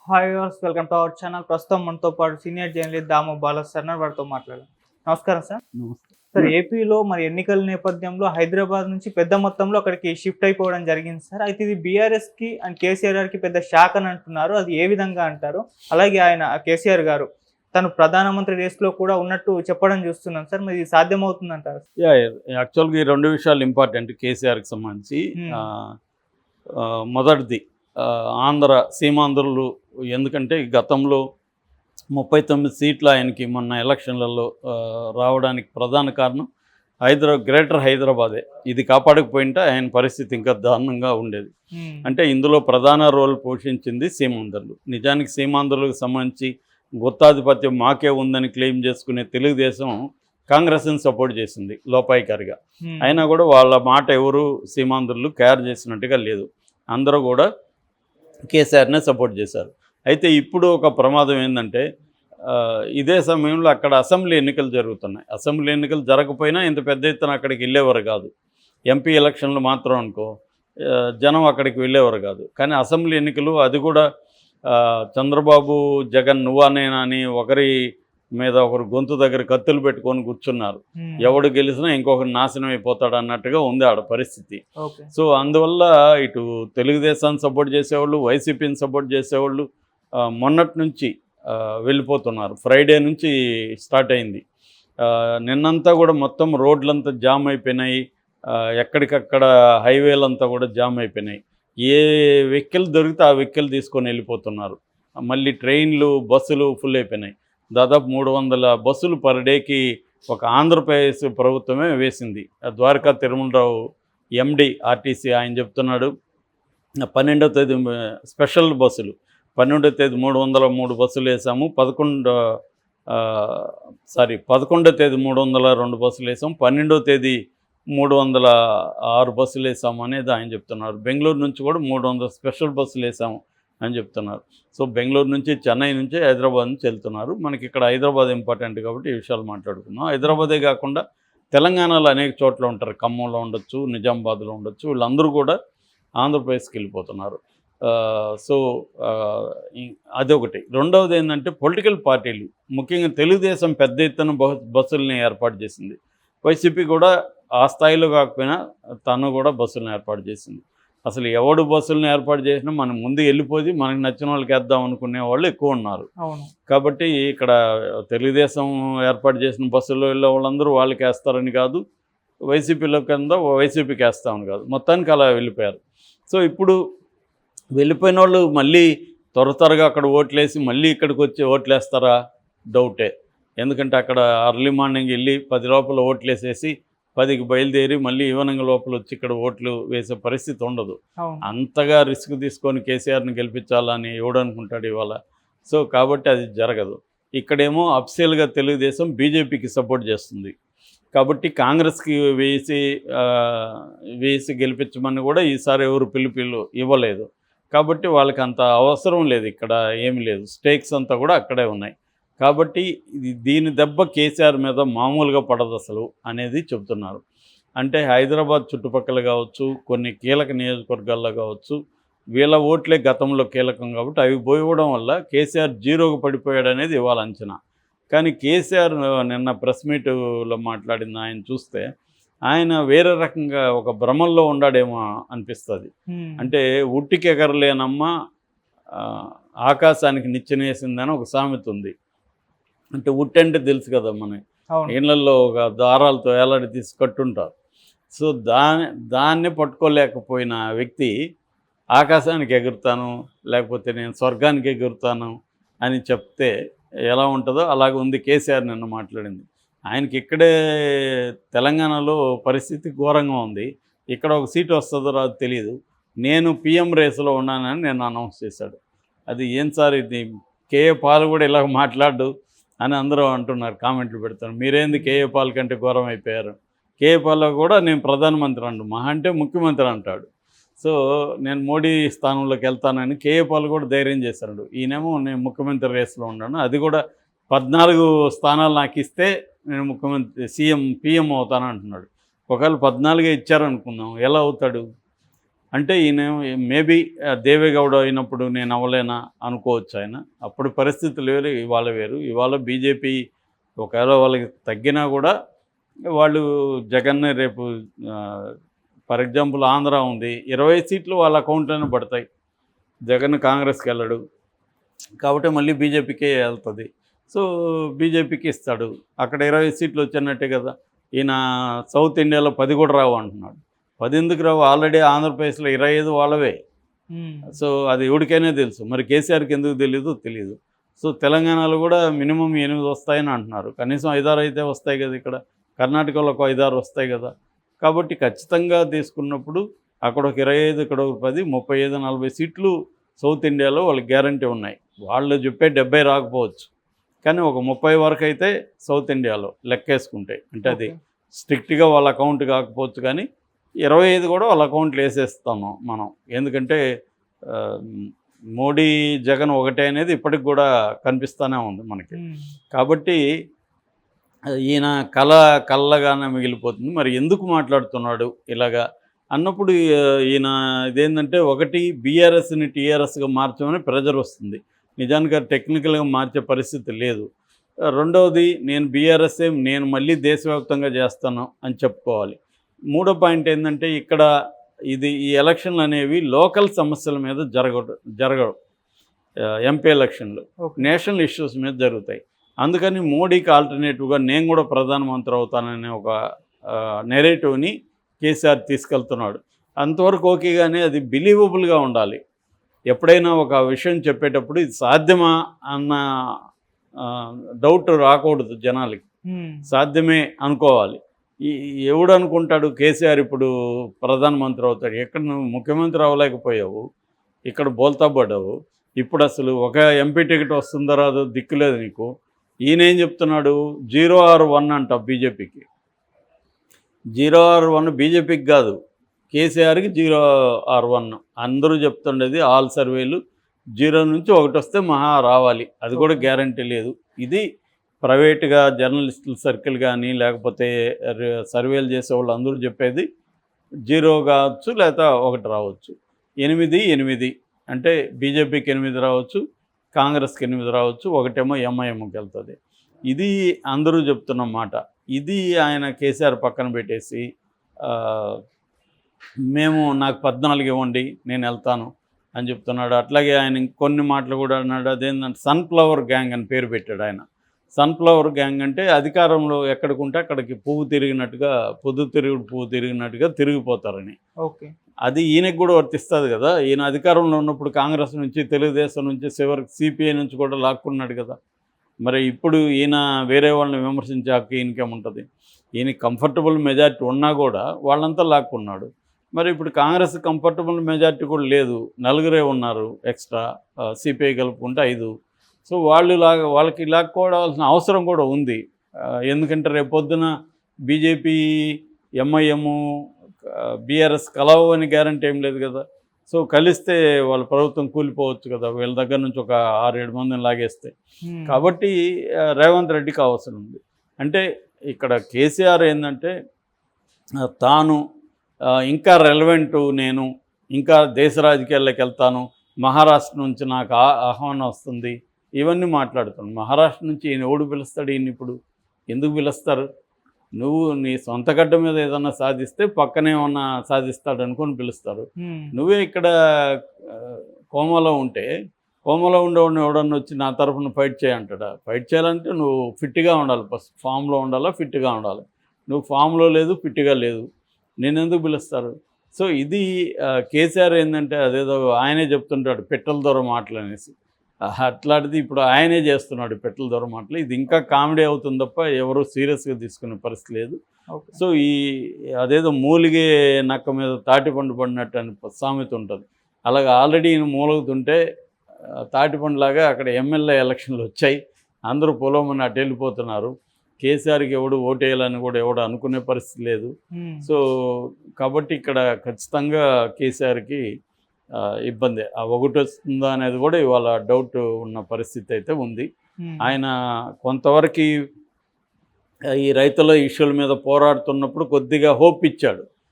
Hi viewers, welcome to our channel. ప్రస్తుతం మనతో పాటు సీనియర్ జర్నలిస్ట్ దాము బాలాస్ సార్ వారితో మాట్లాడాం. నమస్కారం సార్. నమస్తే. సార్, ఏపీలో మరి ఎన్నికల నేపథ్యంలో హైదరాబాద్ నుంచి పెద్ద మొత్తంలో అక్కడికి షిఫ్ట్ అయిపోవడం జరిగింది సార్. అయితే ఇది బీఆర్ఎస్ కి అండ్ కేసీఆర్ కి పెద్ద షాక్ అని అంటున్నారు. అది ఏ విధంగా అంటారు? అలాగే ఆయన కేసీఆర్ గారు తను ప్రధానమంత్రి రేస్లో కూడా ఉన్నట్టు చెప్పడం చూస్తున్నాం సార్. మరి ఇది సాధ్యమవుతుంది అంటారు? యాక్చువల్గా ఈ రెండు విషయాలు ఇంపార్టెంట్ కేసీఆర్కి సంబంధించి. మొదటిది ఆంధ్ర సీమాంధ్రులు, ఎందుకంటే గతంలో 39 సీట్లు ఆయనకి మొన్న ఎలక్షన్లలో రావడానికి ప్రధాన కారణం గ్రేటర్ హైదరాబాదే. ఇది కాపాడకపోయింటే ఆయన పరిస్థితి ఇంకా దారుణంగా ఉండేది. అంటే ఇందులో ప్రధాన రోల్ పోషించింది సీమాంధ్రులు. నిజానికి సీమాంధ్రులకు సంబంధించి గుత్తాధిపత్యం మాకే ఉందని క్లెయిమ్ చేసుకునే తెలుగుదేశం కాంగ్రెస్ని సపోర్ట్ చేసింది లోపాయికారిగా. అయినా కూడా వాళ్ళ మాట ఎవరు సీమాంధ్రులు కేర్ చేసినట్టుగా లేదు. అందరూ కూడా కేసీఆర్నే సపోర్ట్ చేశారు. అయితే ఇప్పుడు ఒక ప్రమాదం ఏంటంటే, ఇదే సమయంలో అక్కడ అసెంబ్లీ ఎన్నికలు జరుగుతున్నాయి. అసెంబ్లీ ఎన్నికలు జరగకపోయినా ఇంత పెద్ద ఎత్తున అక్కడికి వెళ్ళేవారు కాదు. ఎంపీ ఎలక్షన్లు మాత్రం అనుకో జనం అక్కడికి వెళ్ళేవారు కాదు. కానీ అసెంబ్లీ ఎన్నికలు, అది కూడా చంద్రబాబు జగన్ నువ్వానేనా అని ఒకరి మీద ఒకరు గొంతు దగ్గర కత్తులు పెట్టుకొని కూర్చున్నారు. ఎవడు గెలిచినా ఇంకొకరు నాశనం అయిపోతాడు అన్నట్టుగా ఉంది ఆడ పరిస్థితి. సో అందువల్ల ఇటు తెలుగుదేశాన్ని సపోర్ట్ చేసేవాళ్ళు, వైసీపీని సపోర్ట్ చేసేవాళ్ళు మొన్నటి నుంచి వెళ్ళిపోతున్నారు. ఫ్రైడే నుంచి స్టార్ట్ అయింది. నిన్నంతా కూడా మొత్తం రోడ్లంతా జామ్ అయిపోయినాయి. ఎక్కడికక్కడ హైవేలంతా కూడా జామ్ అయిపోయినాయి. ఏ వెహికల్ దొరికితే ఆ వెహికల్ తీసుకొని వెళ్ళిపోతున్నారు. మళ్ళీ ట్రైన్లు, బస్సులు ఫుల్ అయిపోయినాయి. దాదాపు 300 బస్సులు పర్ డేకి ఒక ఆంధ్రప్రదేశ్ ప్రభుత్వమే వేసింది. ద్వారకా తిరుమలరావు ఎండి ఆర్టీసీ ఆయన చెప్తున్నాడు, 12వ తేదీ స్పెషల్ బస్సులు, 12వ తేదీ 303 బస్సులు వేసాము, 11వ తేదీ 302 బస్సులు వేసాము, 12వ తేదీ 306 బస్సులు వేసాము అనేది ఆయన చెప్తున్నారు. బెంగళూరు నుంచి కూడా 300 స్పెషల్ బస్సులు వేసాము అని చెప్తున్నారు. సో బెంగళూరు నుంచి, చెన్నై నుంచి, హైదరాబాద్ నుంచి వెళ్తున్నారు. మనకి ఇక్కడ హైదరాబాద్ ఇంపార్టెంట్ కాబట్టి ఈ విషయాలు మాట్లాడుకున్నాం. హైదరాబాదే కాకుండా తెలంగాణలో అనేక చోట్ల ఉంటారు. ఖమ్మంలో ఉండొచ్చు, నిజామాబాద్లో ఉండొచ్చు. వీళ్ళందరూ కూడా ఆంధ్రప్రదేశ్కి వెళ్ళిపోతున్నారు. సో అదొకటి. రెండవది ఏంటంటే, పొలిటికల్ పార్టీలు, ముఖ్యంగా తెలుగుదేశం పెద్ద ఎత్తున బస్సుల్ని ఏర్పాటు చేసింది. వైసీపీ కూడా ఆ స్థాయిలో కాకపోయినా తను కూడా బస్సులను ఏర్పాటు చేసింది. అసలు ఎవడు బస్సులను ఏర్పాటు చేసినా మనం ముందు వెళ్ళిపోయి మనకు నచ్చిన వాళ్ళకి వేద్దాం అనుకునే వాళ్ళు ఎక్కువ ఉన్నారు. కాబట్టి ఇక్కడ తెలుగుదేశం ఏర్పాటు చేసిన బస్సుల్లో వెళ్ళే వాళ్ళందరూ వాళ్ళకి వేస్తారని కాదు, వైసీపీలో కింద వైసీపీకి వేస్తామని కాదు, మొత్తానికి అలా వెళ్ళిపోయారు. సో ఇప్పుడు వెళ్ళిపోయిన వాళ్ళు మళ్ళీ త్వరగా అక్కడ ఓట్లేసి మళ్ళీ ఇక్కడికి వచ్చి ఓట్లు వేస్తారా? డౌటే. ఎందుకంటే అక్కడ అర్లీ మార్నింగ్ వెళ్ళి 10 లోపల ఓట్లేసేసి 10కి బయలుదేరి మళ్ళీ ఈవినింగ్ లోపల వచ్చి ఇక్కడ ఓట్లు వేసే పరిస్థితి ఉండదు. అంతగా రిస్క్ తీసుకొని కేసీఆర్ని గెలిపించాలని ఎవడనుకుంటాడు ఇవాళ? సో కాబట్టి అది జరగదు. ఇక్కడేమో అఫ్సియల్గా తెలుగుదేశం బీజేపీకి సపోర్ట్ చేస్తుంది. కాబట్టి కాంగ్రెస్కి వేసి గెలిపించమని కూడా ఈసారి ఎవరు పిలుపులు ఇవ్వలేదు. కాబట్టి వాళ్ళకి అంత అవసరం లేదు. ఇక్కడ ఏమీ లేదు. స్టేక్స్ అంతా కూడా అక్కడే ఉన్నాయి. కాబట్టి దీని దెబ్బ కేసీఆర్ మీద మామూలుగా పడదు అసలు అనేది చెబుతున్నారు. అంటే హైదరాబాద్ చుట్టుపక్కల కావచ్చు, కొన్ని కీలక నియోజకవర్గాల్లో కావచ్చు, వీళ్ళ ఓట్లే గతంలో కీలకం కాబట్టి అవి పోయివ్వడం వల్ల కేసీఆర్ జీరోగా పడిపోయాడు అనేది ఇవాళ అంచనా. కానీ కేసీఆర్ నిన్న ప్రెస్ మీట్లో మాట్లాడింది ఆయన చూస్తే, ఆయన వేరే రకంగా ఒక భ్రమంలో ఉన్నాడేమో అనిపిస్తుంది. అంటే ఉట్టికి ఎగరలేనమ్మ ఆకాశానికి నిచ్చెనేసిందని ఒక సామెత ఉంది. అంటే ఉట్టంటే తెలుసు కదా, మన ఇళ్లలో ఒక దారాలతో ఏలాడి తీసి కట్టుంటారు. సో దాన్ని పట్టుకోలేకపోయిన వ్యక్తి ఆకాశానికి ఎగురుతాను, లేకపోతే నేను స్వర్గానికి ఎగురుతాను అని చెప్తే ఎలా ఉంటుందో అలాగే ఉంది కేసీఆర్ నిన్న మాట్లాడింది. ఆయనకి ఇక్కడే తెలంగాణలో పరిస్థితి ఘోరంగా ఉంది. ఇక్కడ ఒక సీటు వస్తుందో రాదు తెలియదు. నేను పిఎం రేసులో ఉన్నానని నేను అనౌన్స్ చేశాడు. అది ఏం సార్ ఇది? కేఏ పాల్ కూడా ఇలా మాట్లాడు అని అందరూ అంటున్నారు, కామెంట్లు పెడతారు. మీరేంది కేఏ పాల్ కంటే ఘోరం అయిపోయారు? కేఏ పాల్ కూడా నేను ప్రధానమంత్రి అంటు, మహా అంటే ముఖ్యమంత్రి అంటాడు. సో నేను మోడీ స్థానంలోకి వెళ్తానని కేఏ పాల్ కూడా ధైర్యం చేశాడు. ఈయనేమో నేను ముఖ్యమంత్రి రేసులో ఉన్నాను, అది కూడా 14 స్థానాలు నాకు ఇస్తే నేను ముఖ్యమంత్రి పిఎం అవుతాను అంటున్నాడు. ఒకవేళ 14 ఇచ్చారనుకుందాం, ఎలా అవుతాడు? అంటే ఈయన మేబీ దేవేగౌడ అయినప్పుడు నేను అవ్వలేనా అనుకోవచ్చు ఆయన. అప్పుడు పరిస్థితులు వేరు, ఇవాళ వేరు. ఇవాళ బీజేపీ ఒకవేళ వాళ్ళకి తగ్గినా కూడా వాళ్ళు జగన్‌ని రేపు ఫర్ ఎగ్జాంపుల్ ఆంధ్ర ఉంది, 20 సీట్లు వాళ్ళ అకౌంట్లోనే పడతాయి. జగన్ కాంగ్రెస్కి వెళ్ళడు కాబట్టి మళ్ళీ బీజేపీకే వెళ్తుంది. సో బీజేపీకి ఇస్తాడు, అక్కడ 20 సీట్లు వచ్చినట్టే కదా. ఈయన సౌత్ ఇండియాలో 10 కూడా రావు అంటున్నాడు. 10 ఎందుకు రావు, ఆల్రెడీ ఆంధ్రప్రదేశ్లో 25 వాళ్ళవే. సో అది ఎవరికైనా తెలుసు, మరి కేసీఆర్కి ఎందుకు తెలియదు. సో తెలంగాణలో కూడా మినిమం 8 వస్తాయని అంటున్నారు, కనీసం 5-6 అయితే వస్తాయి కదా. ఇక్కడ కర్ణాటకలో ఒక 5-6 వస్తాయి కదా. కాబట్టి ఖచ్చితంగా తీసుకున్నప్పుడు అక్కడ ఒక 25, ఇక్కడ ఒక 10, 35-40 సీట్లు సౌత్ ఇండియాలో వాళ్ళకి గ్యారంటీ ఉన్నాయి. వాళ్ళు చెప్పే 70 రాకపోవచ్చు, కానీ ఒక 30 వరకు అయితే సౌత్ ఇండియాలో లెక్కేసుకుంటే, అంటే అది స్ట్రిక్ట్గా వాళ్ళ అకౌంట్ కాకపోవచ్చు, కానీ 25 కూడా వాళ్ళ అకౌంట్లు వేసేస్తాము మనం. ఎందుకంటే మోడీ జగన్ ఒకటే అనేది ఇప్పటికి కూడా కనిపిస్తూనే ఉంది మనకి. కాబట్టి ఈయన కళ్ళగానే మిగిలిపోతుంది. మరి ఎందుకు మాట్లాడుతున్నాడు ఇలాగా అన్నప్పుడు ఈయన ఇదేంటంటే, ఒకటి బీఆర్ఎస్ని టీఆర్ఎస్గా మార్చమని ప్రెజర్ వస్తుంది. నిజానికి టెక్నికల్గా మార్చే పరిస్థితి లేదు. రెండవది, నేను బీఆర్ఎస్ఏ నేను మళ్ళీ దేశవ్యాప్తంగా చేస్తాను అని చెప్పుకోవాలి. మూడో పాయింట్ ఏంటంటే, ఇక్కడ ఈ ఎలక్షన్లు అనేవి లోకల్ సమస్యల మీద జరగవు. ఎంపీ ఎలక్షన్లు నేషనల్ ఇష్యూస్ మీద జరుగుతాయి. అందుకని మోడీకి ఆల్టర్నేటివ్గా నేను కూడా ప్రధానమంత్రి అవుతాననే ఒక నెరేటివ్ని కేసీఆర్ తీసుకెళ్తున్నాడు. అంతవరకు ఓకే, కానీ అది బిలీవబుల్గా ఉండాలి. ఎప్పుడైనా ఒక విషయం చెప్పేటప్పుడు ఇది సాధ్యమా అన్న డౌట్ రాకూడదు జనాలకి, సాధ్యమే అనుకోవాలి. ఎవడు అనుకుంటాడు కేసీఆర్ ఇప్పుడు ప్రధానమంత్రి అవుతాడు? ఎక్కడ నువ్వు ముఖ్యమంత్రి అవ్వలేకపోయావు, ఇక్కడ బోల్తా పడ్డావు, ఇప్పుడు అసలు ఒక ఎంపీ టికెట్ వస్తుందో రాదో దిక్కులేదు నీకు. ఈయనేం చెప్తున్నాడు, 0 or 1 అంట బీజేపీకి. 0 or 1 బీజేపీకి కాదు, కేసీఆర్కి 0 or 1 అందరూ చెప్తుండేది. ఆల్ సర్వేలు 0 నుంచి 1 వస్తే మహా రావాలి, అది కూడా గ్యారంటీ లేదు. ఇది ప్రైవేట్గా జర్నలిస్టుల సర్కిల్ కానీ లేకపోతే సర్వేలు చేసే వాళ్ళు అందరూ చెప్పేది. 0 కావచ్చు లేదా 1 రావచ్చు. 8 అంటే బీజేపీకి 8 రావచ్చు, కాంగ్రెస్కి 8 రావచ్చు, 1 ఎంఐఎంకి వెళ్తుంది. ఇది అందరూ చెప్తున్న మాట. ఇది ఆయన కేసీఆర్ పక్కన పెట్టేసి నాకు 14 ఇవ్వండి నేను వెళ్తాను అని చెప్తున్నాడు. అట్లాగే ఆయన కొన్ని మాటలు కూడా అన్నాడు. అదేంటంటే సన్ఫ్లవర్ గ్యాంగ్ అని పేరు పెట్టాడు ఆయన. సన్ఫ్లవర్ గ్యాంగ్ అంటే అధికారంలో ఎక్కడికుంటే అక్కడికి పువ్వు తిరిగినట్టుగా తిరిగిపోతారని. ఓకే, అది ఈయనకు కూడా వర్తిస్తుంది కదా. ఈయన అధికారంలో ఉన్నప్పుడు కాంగ్రెస్ నుంచి, తెలుగుదేశం నుంచి, చివరికి సిపిఐ నుంచి కూడా లాక్కున్నాడు కదా. మరి ఇప్పుడు ఈయన వేరే వాళ్ళని విమర్శించే హక్కు ఈయనకేముంటుంది? ఈయన కంఫర్టబుల్ మెజారిటీ ఉన్నా కూడా వాళ్ళంతా లాక్కున్నాడు. మరి ఇప్పుడు కాంగ్రెస్ కంఫర్టబుల్ మెజారిటీ కూడా లేదు, 4 ఉన్నారు ఎక్స్ట్రా, సిపిఐ కలుపుకుంటే 5. సో వాళ్ళకి లాక్కోవాల్సిన అవసరం కూడా ఉంది. ఎందుకంటే రేపొద్దున బీజేపీ, ఎంఐఎం, బీఆర్ఎస్ కలవు అని గ్యారంటీ ఏం లేదు కదా. సో కలిస్తే వాళ్ళ ప్రభుత్వం కూలిపోవచ్చు కదా, వీళ్ళ దగ్గర నుంచి ఒక 6-7 మందిని లాగేస్తే. కాబట్టి రేవంత్ రెడ్డికి అవసరం ఉంది. అంటే ఇక్కడ కేసీఆర్ ఏంటంటే, తాను ఇంకా రెలవెంటు, నేను ఇంకా దేశ రాజకీయాల్లోకి వెళ్తాను, మహారాష్ట్ర నుంచి నాకు ఆహ్వానం వస్తుంది, ఇవన్నీ మాట్లాడుతున్నాను. మహారాష్ట్ర నుంచి ఈయన ఎవడు పిలుస్తాడు? ఈయన ఇప్పుడు ఎందుకు పిలుస్తారు? నువ్వు నీ సొంత గడ్డ మీద ఏదన్నా సాధిస్తే పక్కనే ఏమన్నా సాధిస్తాడు అనుకొని పిలుస్తారు. నువ్వే ఇక్కడ కోమాలో ఉండేవాడిని ఎవడన్నా వచ్చి నా తరఫున ఫైట్ చేయంటాడా? ఫైట్ చేయాలంటే నువ్వు ఫిట్గా ఉండాలి, ఫస్ట్ ఫామ్లో ఉండాలా, ఫిట్గా ఉండాలి. నువ్వు ఫామ్లో లేదు, ఫిట్గా లేదు, నేను ఎందుకు పిలుస్తారు? సో ఇది కేసీఆర్ ఏంటంటే, అదేదో ఆయనే చెప్తుంటాడు పెట్టెల ద్వారా మాటలు అనేసి. అట్లాంటిది ఇప్పుడు ఆయనే చేస్తున్నాడు పెట్టెల ద్వారా మాటలు. ఇది ఇంకా కామెడీ అవుతుంది తప్ప ఎవరు సీరియస్గా తీసుకునే పరిస్థితి లేదు. సో అదేదో మూలిగే నక్క మీద తాటిపండు పడినట్టు అని సామెత ఉంటుంది. అలాగే ఆల్రెడీ ఈయన మూలుగుతుంటే తాటిపండులాగా అక్కడ ఎమ్మెల్యే ఎలక్షన్లు వచ్చాయి, అందరూ పొలమని అటు వెళ్ళిపోతున్నారు. కేసీఆర్కి ఎవడు ఓటేయాలని కూడా ఎవడు అనుకునే పరిస్థితి లేదు. సో కాబట్టి ఇక్కడ ఖచ్చితంగా కేసీఆర్కి ఇబ్బంది. ఆ 1 వస్తుందా అనేది కూడా ఇవాళ డౌట్ ఉన్న పరిస్థితి అయితే ఉంది. ఆయన కొంతవరకు ఈ రైతుల ఇష్యూల మీద పోరాడుతున్నప్పుడు కొద్దిగా హోప్ ఇచ్చాడు.